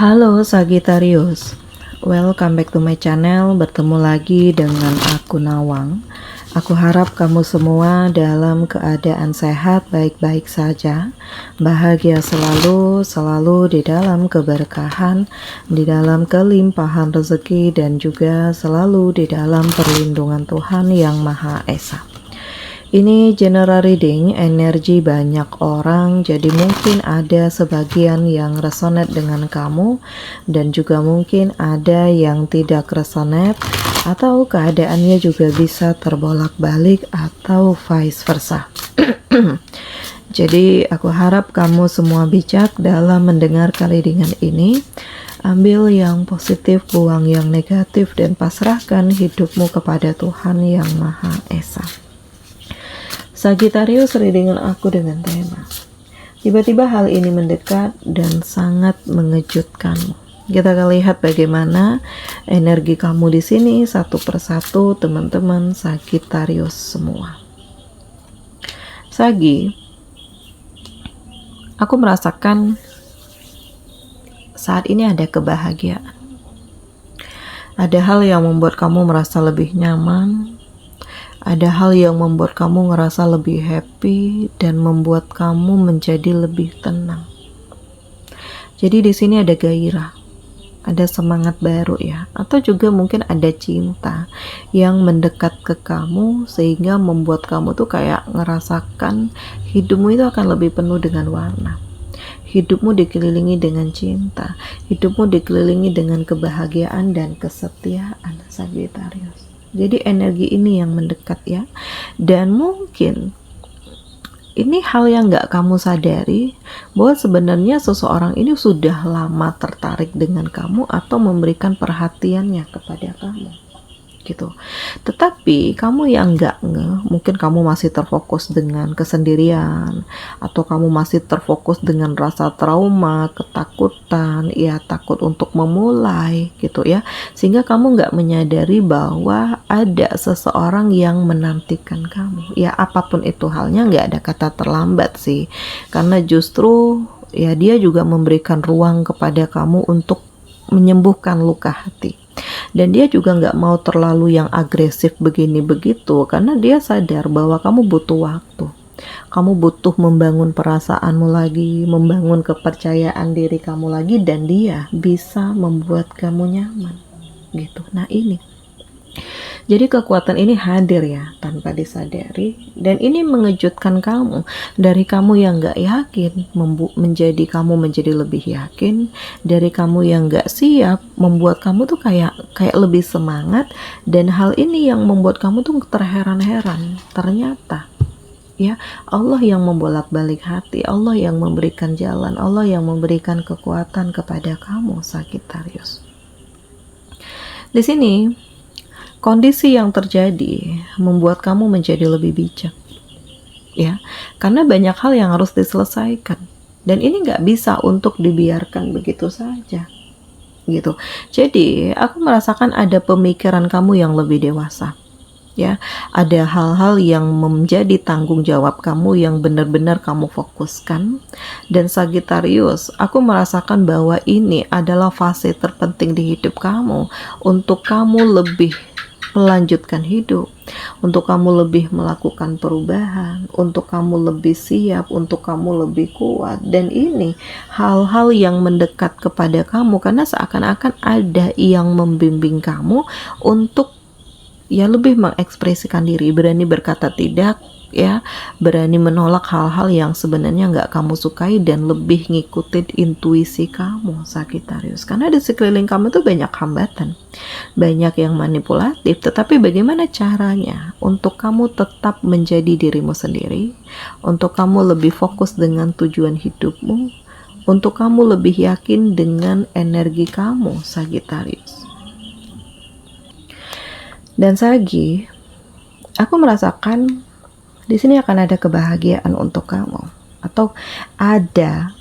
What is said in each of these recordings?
Halo Sagittarius, welcome back to my channel. Bertemu lagi dengan aku Nawang. Aku harap kamu semua dalam keadaan sehat, baik-baik saja, bahagia selalu di dalam keberkahan, di dalam kelimpahan rezeki, dan juga selalu di dalam perlindungan Tuhan Yang Maha Esa. Ini general reading, energi banyak orang, jadi mungkin ada sebagian yang resonate dengan kamu dan juga mungkin ada yang tidak resonate, atau keadaannya juga bisa terbolak-balik atau vice versa. Jadi aku harap kamu semua bijak dalam mendengarkan readingan ini. Ambil yang positif, buang yang negatif, dan pasrahkan hidupmu kepada Tuhan Yang Maha Esa. Sagittarius, readingan aku dengan tema tiba-tiba hal ini mendekat dan sangat mengejutkanmu. Kita akan lihat bagaimana energi kamu di sini satu persatu, teman-teman Sagittarius semua. Sagi, aku merasakan saat ini ada kebahagiaan. Ada hal yang membuat kamu merasa lebih nyaman. Ada hal yang membuat kamu ngerasa lebih happy dan membuat kamu menjadi lebih tenang. Jadi di sini ada gairah, ada semangat baru ya, atau juga mungkin ada cinta yang mendekat ke kamu sehingga membuat kamu tuh kayak ngerasakan hidupmu itu akan lebih penuh dengan warna. Hidupmu dikelilingi dengan cinta, hidupmu dikelilingi dengan kebahagiaan dan kesetiaan, Sagittarius. Jadi energi ini yang mendekat ya. Dan mungkin ini hal yang gak kamu sadari, bahwa sebenarnya seseorang ini sudah lama tertarik dengan kamu atau memberikan perhatiannya kepada kamu gitu. Tetapi kamu yang gak ngeh, mungkin kamu masih terfokus dengan kesendirian, atau kamu masih terfokus dengan rasa trauma, ketakutan, ya takut untuk memulai gitu ya, sehingga kamu gak menyadari bahwa ada seseorang yang menantikan kamu. Ya apapun itu halnya, gak ada kata terlambat sih, karena justru ya dia juga memberikan ruang kepada kamu untuk menyembuhkan luka hati. Dan dia juga nggak mau terlalu yang agresif begini begitu, karena dia sadar bahwa kamu butuh waktu, kamu butuh membangun perasaanmu lagi, membangun kepercayaan diri kamu lagi, dan dia bisa membuat kamu nyaman gitu. Nah ini jadi kekuatan ini hadir ya tanpa disadari, dan ini mengejutkan kamu. Dari kamu yang gak yakin menjadi kamu menjadi lebih yakin. Dari kamu yang gak siap membuat kamu tuh kayak lebih semangat. Dan hal ini yang membuat kamu tuh terheran-heran. Ternyata ya Allah yang membolak-balik hati, Allah yang memberikan jalan, Allah yang memberikan kekuatan kepada kamu, Sagittarius. Di sini kondisi yang terjadi membuat kamu menjadi lebih bijak ya, karena banyak hal yang harus diselesaikan, dan ini nggak bisa untuk dibiarkan begitu saja gitu. Jadi aku merasakan ada pemikiran kamu yang lebih dewasa ya, ada hal-hal yang menjadi tanggung jawab kamu yang benar-benar kamu fokuskan. Dan Sagittarius, aku merasakan bahwa ini adalah fase terpenting di hidup kamu, untuk kamu lebih melanjutkan hidup, untuk kamu lebih melakukan perubahan, untuk kamu lebih siap, untuk kamu lebih kuat. Dan ini hal-hal yang mendekat kepada kamu, karena seakan-akan ada yang membimbing kamu untuk ya lebih mengekspresikan diri, berani berkata tidak ya, berani menolak hal-hal yang sebenarnya nggak kamu sukai, dan lebih ngikutin intuisi kamu, Sagittarius. Karena di sekeliling kamu tuh banyak hambatan, banyak yang manipulatif, tetapi bagaimana caranya untuk kamu tetap menjadi dirimu sendiri, untuk kamu lebih fokus dengan tujuan hidupmu, untuk kamu lebih yakin dengan energi kamu, Sagittarius. Dan Sagi, aku merasakan di sini akan ada kebahagiaan untuk kamu, atau ada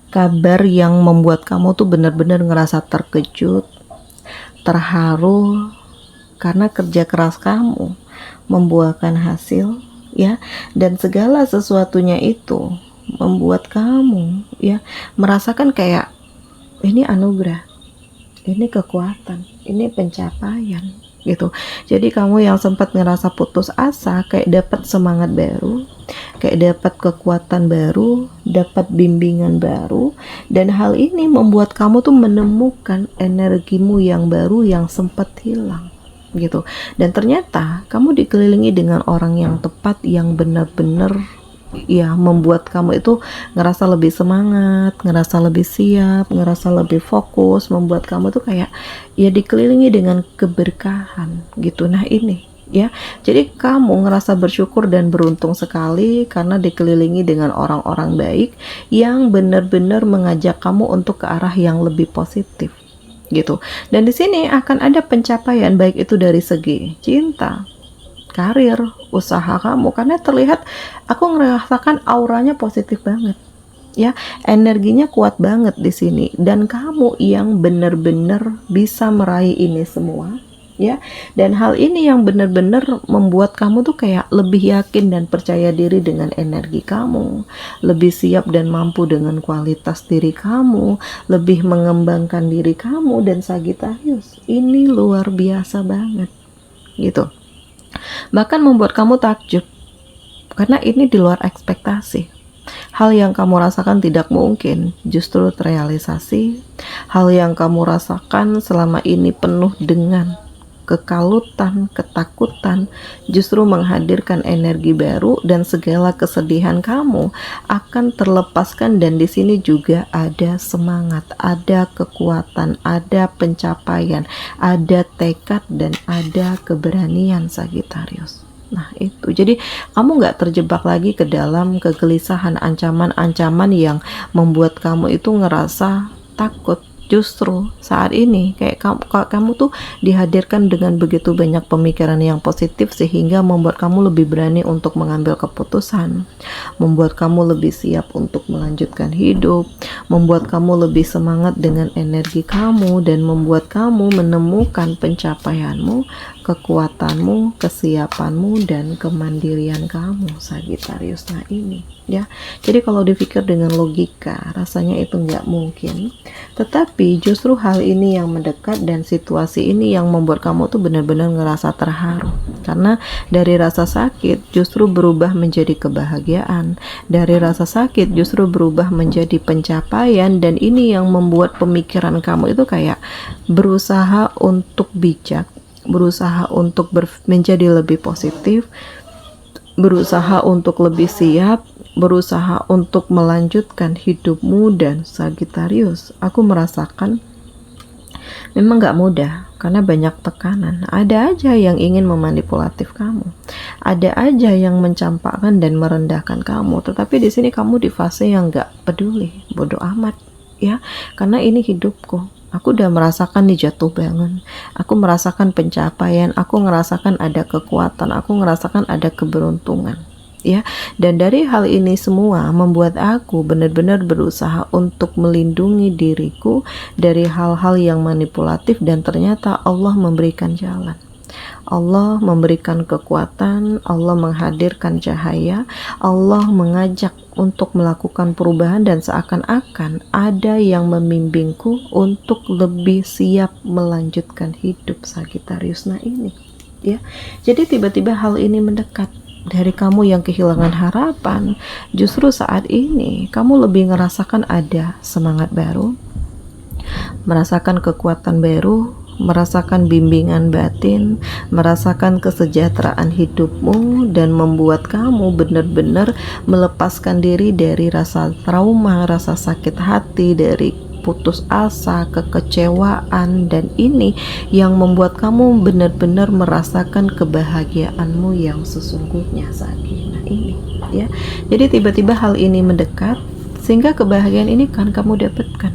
kabar yang membuat kamu tuh benar-benar ngerasa terkejut, terharu, karena kerja keras kamu membuahkan hasil ya, dan segala sesuatunya itu membuat kamu ya merasakan kayak Ini anugerah, ini kekuatan, ini pencapaian gitu. Jadi kamu yang sempat ngerasa putus asa kayak dapat semangat baru, kayak dapat kekuatan baru, dapat bimbingan baru, dan hal ini membuat kamu tuh menemukan energimu yang baru yang sempat hilang gitu. Dan ternyata kamu dikelilingi dengan orang yang tepat, yang benar-benar ya membuat kamu itu ngerasa lebih semangat, ngerasa lebih siap, ngerasa lebih fokus, membuat kamu tuh kayak ya dikelilingi dengan keberkahan gitu. Nah ini ya, jadi kamu ngerasa bersyukur dan beruntung sekali karena dikelilingi dengan orang-orang baik yang benar-benar mengajak kamu untuk ke arah yang lebih positif gitu. Dan di sini akan ada pencapaian, baik itu dari segi cinta, karir, usaha kamu, karena terlihat aku ngerasakan auranya positif banget ya, energinya kuat banget di sini, dan kamu yang benar-benar bisa meraih ini semua ya. Dan hal ini yang benar-benar membuat kamu tuh kayak lebih yakin dan percaya diri dengan energi kamu, lebih siap dan mampu dengan kualitas diri kamu, lebih mengembangkan diri kamu. Dan Sagittarius, ini luar biasa banget gitu. Bahkan membuat kamu takjub karena ini di luar ekspektasi. Hal yang kamu rasakan tidak mungkin justru terrealisasi. Hal yang kamu rasakan selama ini penuh dengan kekalutan, ketakutan, justru menghadirkan energi baru, dan segala kesedihan kamu akan terlepaskan. Dan di sini juga ada semangat, ada kekuatan, ada pencapaian, ada tekad, dan ada keberanian Sagittarius. Nah itu, jadi kamu nggak terjebak lagi ke dalam kegelisahan, ancaman-ancaman yang membuat kamu itu ngerasa takut. Justru saat ini kayak kamu tuh dihadirkan dengan begitu banyak pemikiran yang positif, sehingga membuat kamu lebih berani untuk mengambil keputusan, membuat kamu lebih siap untuk melanjutkan hidup, membuat kamu lebih semangat dengan energi kamu, dan membuat kamu menemukan pencapaianmu, kekuatanmu, kesiapanmu, dan kemandirian kamu Sagittarius. Nah ini ya, jadi kalau dipikir dengan logika rasanya itu nggak mungkin, tetapi justru hal ini yang mendekat, dan situasi ini yang membuat kamu tuh benar-benar ngerasa terharu, karena dari rasa sakit justru berubah menjadi kebahagiaan, dari rasa sakit justru berubah menjadi pencapaian. Dan ini yang membuat pemikiran kamu itu kayak berusaha untuk bijak, berusaha untuk menjadi lebih positif, berusaha untuk lebih siap, berusaha untuk melanjutkan hidupmu. Dan Sagittarius, aku merasakan memang gak mudah karena banyak tekanan. Ada aja yang ingin memanipulatif kamu, ada aja yang mencampakkan dan merendahkan kamu, tetapi di sini kamu di fase yang gak peduli, bodoh amat ya, karena ini hidupku. Aku udah merasakan nih jatuh bangun, aku merasakan pencapaian, aku ngerasakan ada kekuatan, aku ngerasakan ada keberuntungan ya. Dan dari hal ini semua membuat aku benar-benar berusaha untuk melindungi diriku dari hal-hal yang manipulatif, dan ternyata Allah memberikan jalan, Allah memberikan kekuatan, Allah menghadirkan cahaya, Allah mengajak untuk melakukan perubahan, dan seakan-akan ada yang membimbingku untuk lebih siap melanjutkan hidup Sagittarius. Nah ini ya, jadi tiba-tiba hal ini mendekat. Dari kamu yang kehilangan harapan, justru saat ini kamu lebih ngerasakan ada semangat baru, merasakan kekuatan baru, merasakan bimbingan batin, merasakan kesejahteraan hidupmu, dan membuat kamu benar-benar melepaskan diri dari rasa trauma, rasa sakit hati, dari putus asa, kekecewaan. Dan ini yang membuat kamu benar-benar merasakan kebahagiaanmu yang sesungguhnya Sagi. Nah ini ya, jadi tiba-tiba hal ini mendekat, sehingga kebahagiaan ini kan kamu dapatkan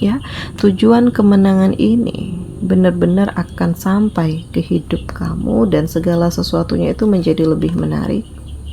ya. Tujuan kemenangan ini benar-benar akan sampai ke hidup kamu, dan segala sesuatunya itu menjadi lebih menarik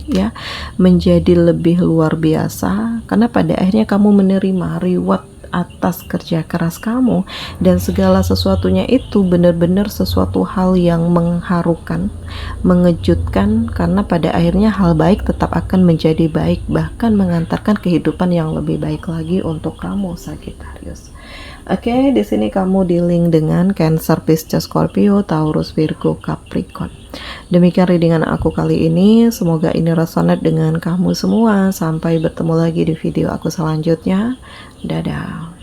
ya, menjadi lebih luar biasa, karena pada akhirnya kamu menerima reward atas kerja keras kamu, dan segala sesuatunya itu benar-benar sesuatu hal yang mengharukan, mengejutkan, karena pada akhirnya hal baik tetap akan menjadi baik, bahkan mengantarkan kehidupan yang lebih baik lagi untuk kamu, Sagittarius. Oke, di sini kamu dealing dengan Cancer, Pisces, Scorpio, Taurus, Virgo, Capricorn. Demikian readingan aku kali ini. Semoga ini resonate dengan kamu semua. Sampai bertemu lagi di video aku selanjutnya. Dadah.